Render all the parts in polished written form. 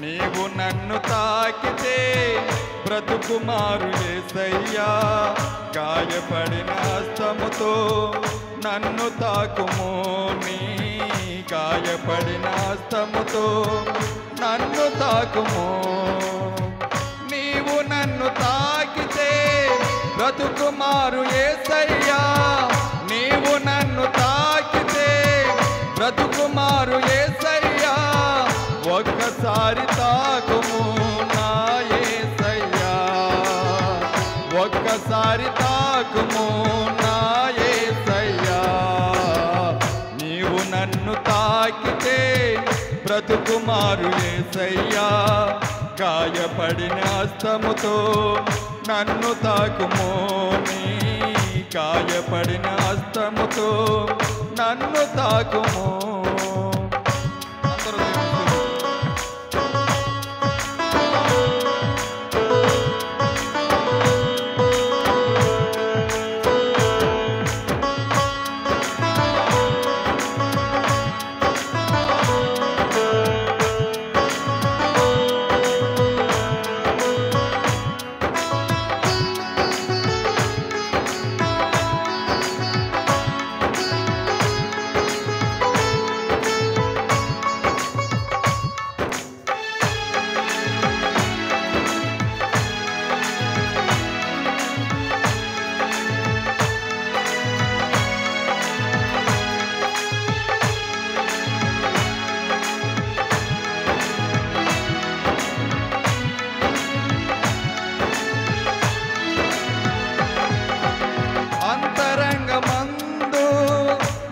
నీవు నన్ను తాకితే బ్రతుకు మారు యేసయ్యా. గాయపడిన హస్తముతో నన్ను తాకుము, నీ గాయపడిన హస్తముతో నన్ను తాకుము. నీవు నన్ను తాకితే బ్రతుకు మారు యేసయ్యా. నీవు నన్ను తాకితే బ్రతుకు మారు యేసయ్యా. ఒక్కసారి తాకుము నా యేసయ్యా, ఒక్కసారి తాకుము నా యేసయ్యా. నీవు నన్ను తాకితే బ్రతుకు మారు యేసయ్యా. గాయపడిన హస్తముతో నన్ను తాకుము, నీ గాయపడిన హస్తముతో నన్ను తాకుము. అంతరంగమందు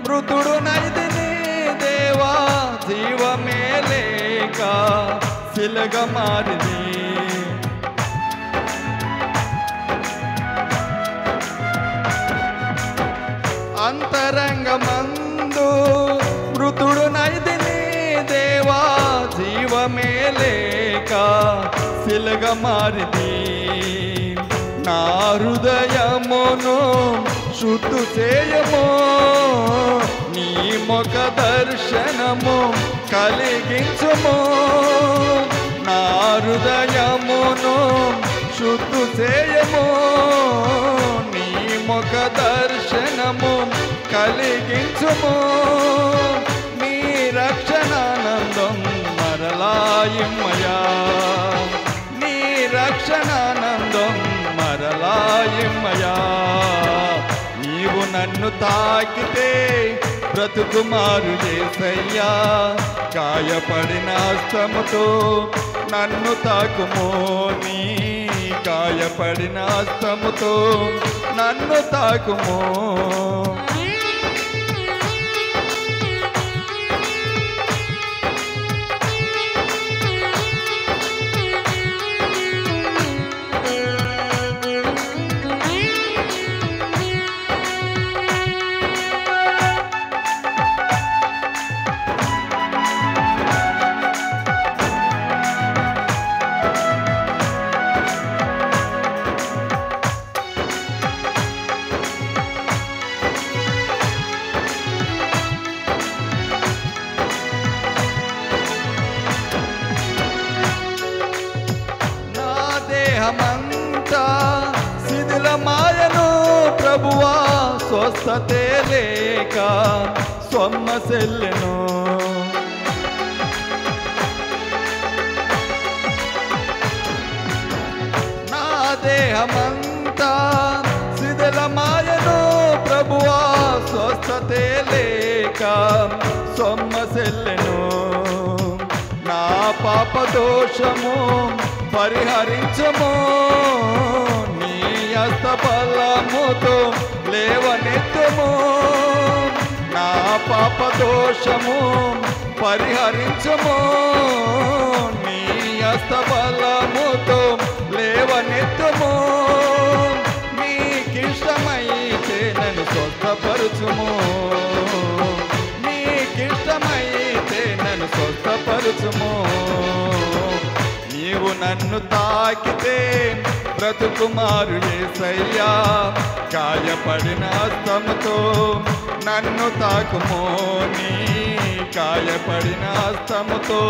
మృతుడు నైదిని దేవా, జీవమే లేక శిలగ మారిది. అంతరంగమందు మృతుడు నైదిని దేవా, జీవమే లేక శిలగ మారిది. నా హృదయమును శుద్ధి చేయము, నీ ముఖ దర్శనము కలిగించుము. నా హృదయమును శుద్ధి చేయము, నీ ముఖ దర్శనము కలిగించుము. నీ రక్షణానందం మరలాయిమ్మయా, నీ రక్షణానందం మరలాయిమ్మయా. నీవు నన్ను తాకితే బ్రతుకు మారు యేసయ్యా. గాయపడిన హస్తముతో నన్ను తాకుము, నీ గాయపడిన హస్తముతో నన్ను తాకుము. దేహమంతా శిథిలమాయను ప్రభువా, స్వస్థతే లేక సొమ్మసెల్లెను. నా దేహమంతా శిథిలమాయను ప్రభువా, స్వస్థతే లేక సొమ్మసెల్లెను. నా పాప దోషము పరిహరించము, నీ హస్త బలముతో లేవనెత్తుము. నా పాప దోషము పరిహరించము, నీ హస్త బలముతో లేవనెత్తుము. నీకిష్టమైతే నన్ను స్వస్థపరచుము, నీకిష్టమైతే నన్ను స్వస్థపరచుము. నీవు నన్ను తాకితే బ్రతుకు మారు యేసయ్యా. గాయపడిన హస్తముతో నన్ను తాకుము, నీ గాయపడిన హస్తముతో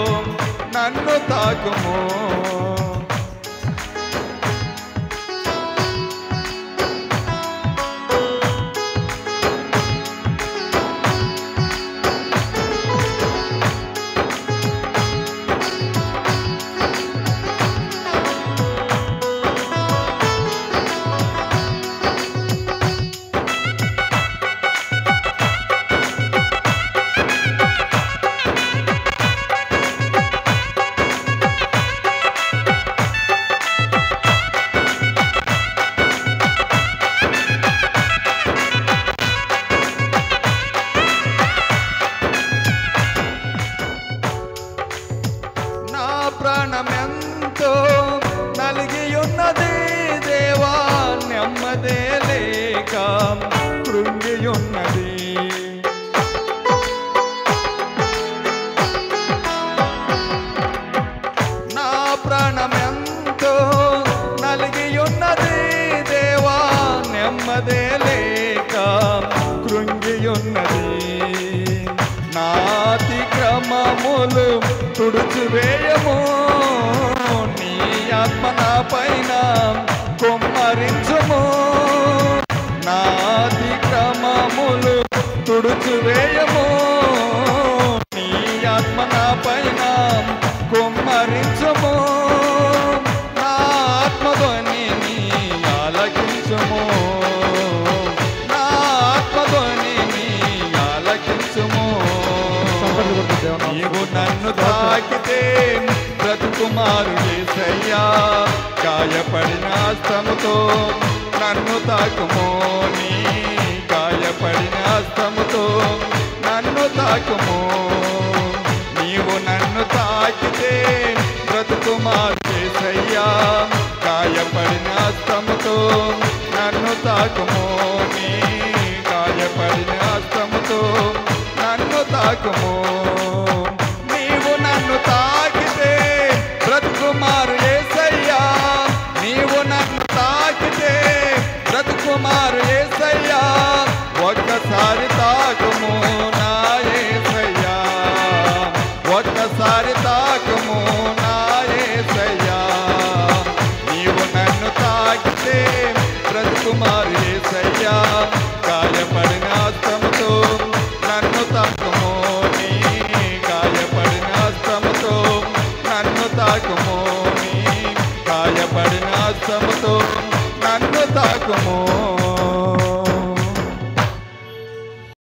నన్ను తాకుము. ప్రాణమెంతో నలిగి ఉన్నది దేవా, నెమ్మదే లేక కృంగి ఉన్నది. నా ప్రాణమెంతో నలిగి ఉన్నది దేవా, నెమ్మదే లేక కృంగి ఉన్నది. నా అతిక్రమములు తుడుచువేయము, నీ ఆత్మ నా పైన కుమ్మరించుము. నా అతిక్రమములు తుడుచువేయము, నీ ఆత్మ నా పైన కుమ్మరించుము. నా ఆత్మధ్వనిని ఆలకించుము, నా ఆత్మధ్వనిని ఆలకించుము. నీవు నన్ను తాకితే బ్రతుకుమారు యేసయ్యా, గాయపడిన హస్తముతో నన్ను తాకుము. నీ గాయపడిన హస్తముతో నన్ను తాకుము. నీవు నన్ను తాకితే బ్రతుకుమారు యేసయ్యా, గాయపడిన హస్తముతో నన్ను తాకుము. నీ గాయపడిన హస్తముతో నన్ను తాకుము. నీవు నన్ను తాకితే బ్రతుకుమారు యేసయ్యా, నీవు నన్ను తాకితే బ్రతుకుమారు యేసయ్యా, ఒక్కసారి తాకుము నా యేసయ్యా, ఒక్కసారి తాకుము